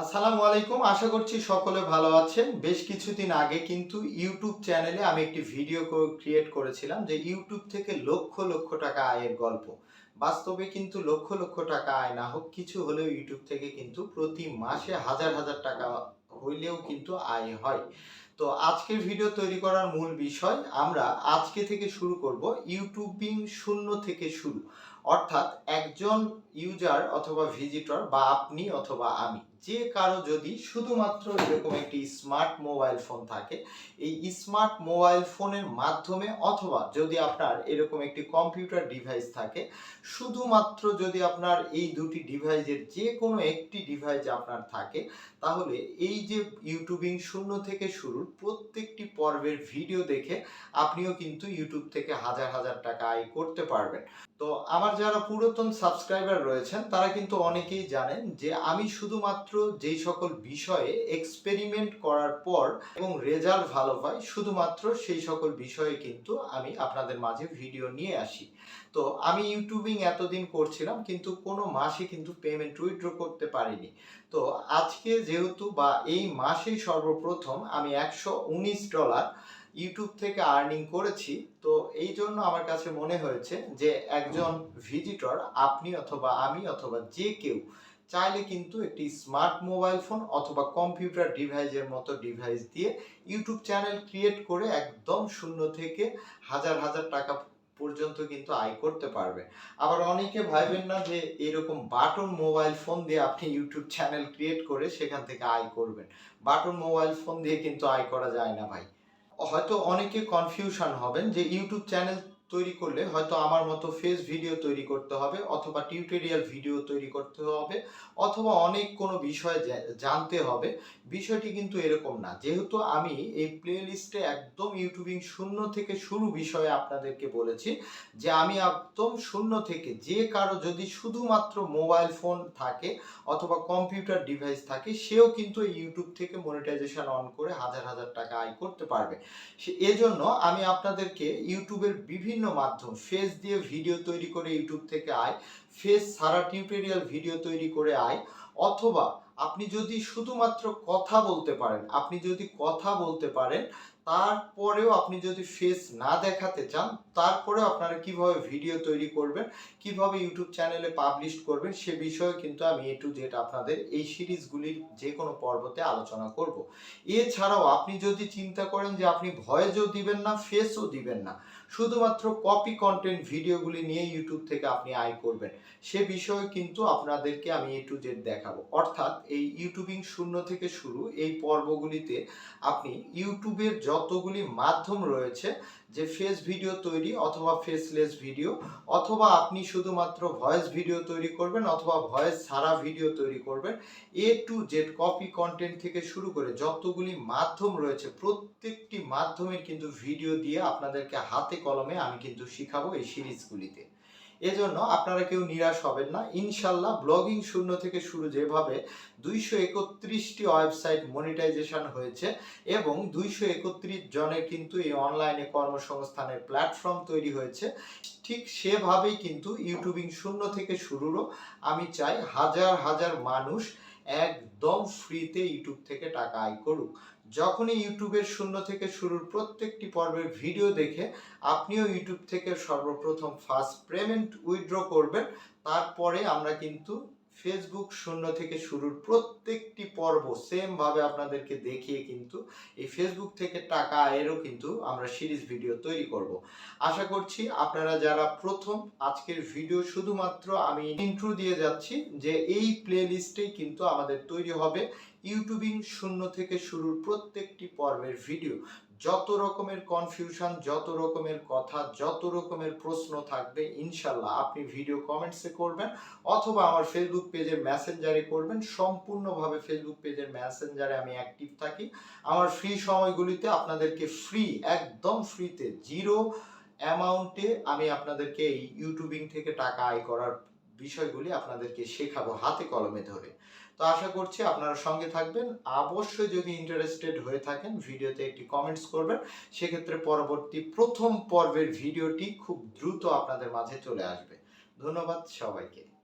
আসসালামু আলাইকুম। আশা করছি সকলে ভালো আছেন। বেশ কিছুদিন আগে কিন্তু ইউটিউব চ্যানেলে আমি একটি ভিডিও ক্রিয়েট করেছিলাম যে ইউটিউব থেকে লক্ষ লক্ষ টাকা আয়ের গল্প। বাস্তবে কিন্তু লক্ষ লক্ষ টাকা আয় না হোক, কিছু হলেও ইউটিউব থেকে কিন্তু প্রতি মাসে হাজার হাজার টাকা হইলেও কিন্তু আয় হয়। তো আজকের ভিডিও তৈরি করার মূল বিষয়, আমরা আজকে থেকে শুরু করব ইউটিউবিং শূন্য থেকে শুরু। অর্থাৎ একজন ইউজার অথবা ভিজিটর বা আপনি অথবা আমি, যে কারো যদি শুধুমাত্র এরকম একটি স্মার্ট মোবাইল ফোন থাকে, এই স্মার্ট মোবাইল ফোনের মাধ্যমে অথবা যদি আপনার এরকম একটি কম্পিউটার ডিভাইস থাকে, শুধুমাত্র যদি আপনার এই দুটি ডিভাইসের যে কোনো একটি ডিভাইস আপনার থাকে, তাহলে এই যে ইউটিউবিং শূন্য থেকে শুরুর প্রত্যেকটি পর্বের ভিডিও দেখে আপনিও কিন্তু ইউটিউব থেকে হাজার হাজার টাকা আয় করতে পারবেন। তো আমার যারা পুরাতন সাবস্ক্রাইবার রয়েছেন তারা কিন্তু অনেকেই জানেন যে আমি শুধুমাত্র যেই সকল বিষয়ে এক্সপেরিমেন্ট করার পর এবং রেজাল্ট ভালো পাই, শুধুমাত্র সেই সকল বিষয়ে কিন্তু আমি আপনাদের মাঝে ভিডিও নিয়ে আসি। তো আমি ইউটিউবিং এতদিন করছিলাম কিন্তু কোনো মাসে কিন্তু পেমেন্ট উইথড্র করতে পারিনি। তো আজকে যেহেতু বা এই মাসেই সর্বপ্রথম আমি $119 ইউটিউব থেকে আর্নিং করেছি, তো এই জন্য আমার কাছে মনে হয়েছে যে একজন ভিজিটর, আপনি অথবা আমি অথবা যে কেউ চাইলে কিন্তু একটি স্মার্ট মোবাইল ফোন অথবা কম্পিউটার ডিভাইসের মতো ডিভাইস দিয়ে ইউটিউব চ্যানেল ক্রিয়েট করে একদম শূন্য থেকে হাজার হাজার টাকা পর্যন্ত কিন্তু আয় করতে পারবে। আবার অনেকে ভাববেন না যে এরকম বাটন মোবাইল ফোন দিয়ে আপনি ইউটিউব চ্যানেল ক্রিয়েট করে সেখান থেকে আয় করবেন। বাটন মোবাইল ফোন দিয়ে কিন্তু আয় করা যায় না ভাই। হয়তো অনেকে কনফিউশন হবেন যে ইউটিউব চ্যানেল তৈরি করলে হয়তো আমার মতো ফেস ভিডিও তৈরি করতে হবে অথবা টিউটোরিয়াল ভিডিও তৈরি করতে হবে অথবা অনেক কোনো বিষয় জানতে হবে। বিষয়টি কিন্তু এরকম না। যেহেতু আমি এই প্লে লিস্টে একদম ইউটিউবিং শূন্য থেকে শুরু বিষয়ে আপনাদেরকে বলেছি যে আমি একদম শূন্য থেকে, যে কারো যদি শুধুমাত্র মোবাইল ফোন থাকে অথবা কম্পিউটার ডিভাইস থাকে, সেও কিন্তু ইউটিউব থেকে মনিটাইজেশন অন করে হাজার হাজার টাকা আয় করতে পারবে। এজন্য আমি আপনাদেরকে ইউটিউবের বিভিন্ন মাধ্যম, ফেস দিয়ে ভিডিও তৈরি করে ইউটিউব থেকে আয়, ফেস ছাড়া টিউটোরিয়াল ভিডিও তৈরি করে আয়, অথবা আপনি যদি শুধুমাত্র কথা বলতে পারেন, তারপরেও আপনি যদি ফেস না দেখাতে চান, তারপরেও আপনারা কিভাবে ভিডিও তৈরি করবেন, কিভাবে ইউটিউব চ্যানেলে পাবলিশ করবেন, সে বিষয়ে কিন্তু আমি এ টু জেড আপনাদের এই সিরিজগুলির যে কোনো পর্বতে আলোচনা করব। এছাড়াও আপনি যদি চিন্তা করেন যে আপনি ভয়েসও দিবেন না, ফেসও দিবেন না, শুধুমাত্র কপি কন্টেন্ট ভিডিওগুলি নিয়ে ইউটিউব থেকে আপনি আয় করবেন, সে বিষয়ে কিন্তু আপনাদেরকে আমি এ টু জেড দেখাবো। অর্থাৎ এই ইউটিউবিং শূন্য থেকে শুরু এই পর্বগুলিতে আপনি ইউটিউবের যতগুলি মাধ্যম রয়েছে, যে ফেস ভিডিও তৈরি অথবা ফেসলেস ভিডিও, অথবা আপনি শুধুমাত্র ভয়েস ভিডিও তৈরি করবেন অথবা ভয়েস ছাড়া ভিডিও তৈরি করবেন, এ টু জেড কপি কন্টেন্ট থেকে শুরু করে যতগুলি মাধ্যম রয়েছে, প্রত্যেকটি মাধ্যমের কিন্তু ভিডিও দিয়ে আপনাদেরকে হাতে কলমে আমি কিন্তু শিখাবো এই সিরিজগুলিতে। এজন্য আপনারা কেউ নিরাশ হবেন না। ইনশাল্লাহ ব্লগিং শূন্য থেকে শুরু যেভাবে 231টি ওয়েবসাইট মনিটাইজেশন হয়েছে এবং 231 জনের কিন্তু এই অনলাইনে কর্মসংস্থানের প্ল্যাটফর্ম তৈরি হয়েছে, ঠিক সেভাবেই কিন্তু ইউটিউবিং শূন্য থেকে শুরুরও আমি চাই হাজার হাজার মানুষ একদম ফ্রিতে ইউটিউব থেকে টাকা আয় করুক। যখনই ইউটিউবের শূন্য থেকে শুরুর প্রত্যেকটি পর্বের ভিডিও দেখে আপনিও ইউটিউব থেকে সর্বপ্রথম ফার্স্ট পেমেন্ট উইথড্র করবেন, তারপরে আমরা কিন্তু ফেসবুক শূন্য থেকে শুরুর প্রত্যেকটি পর্ব সেম ভাবে আপনাদেরকে দেখিয়ে কিন্তু এই ফেসবুক থেকে টাকা আয়েরও কিন্তু আমরা সিরিজ ভিডিও তৈরি করব। আশা করছি আপনারা যারা প্রথম, আজকের ভিডিও শুধুমাত্র আমি ইন্ট্রো দিয়ে যাচ্ছি যে এই প্লে লিস্টেই কিন্তু আমাদের তৈরি হবে ইউটিউবিং শূন্য থেকে শুরুর প্রত্যেকটি পর্বের ভিডিও। যত রকমের কনফিউশন, যত রকমের কথা, যত রকমের প্রশ্ন থাকবে, ইনশাল্লাহ আপনি ভিডিও কমেন্টসে করবেন অথবা আমার ফেসবুক পেজের মেসেঞ্জারে করবেন। সম্পূর্ণভাবে ফেসবুক পেজের মেসেঞ্জারে আমি অ্যাক্টিভ থাকি। আমার ফ্রি সময়গুলিতে আপনাদেরকে ফ্রি, একদম ফ্রিতে, জিরো অ্যামাউন্টে আমি আপনাদেরকে এই ইউটিউবিং থেকে টাকা আয় করার বিষয়গুলি আপনাদেরকে শেখাবো হাতে কলমে ধরে। তো আশা করছি আপনারা সঙ্গে থাকবেন। অবশ্যই যদি ইন্টারেস্টেড হয়ে থাকেন ভিডিওতে একটি কমেন্টস করবেন, সেক্ষেত্রে পরবর্তী প্রথম পর্বের ভিডিওটি খুব দ্রুত আপনাদের মাঝে চলে আসবে। ধন্যবাদ সবাইকে।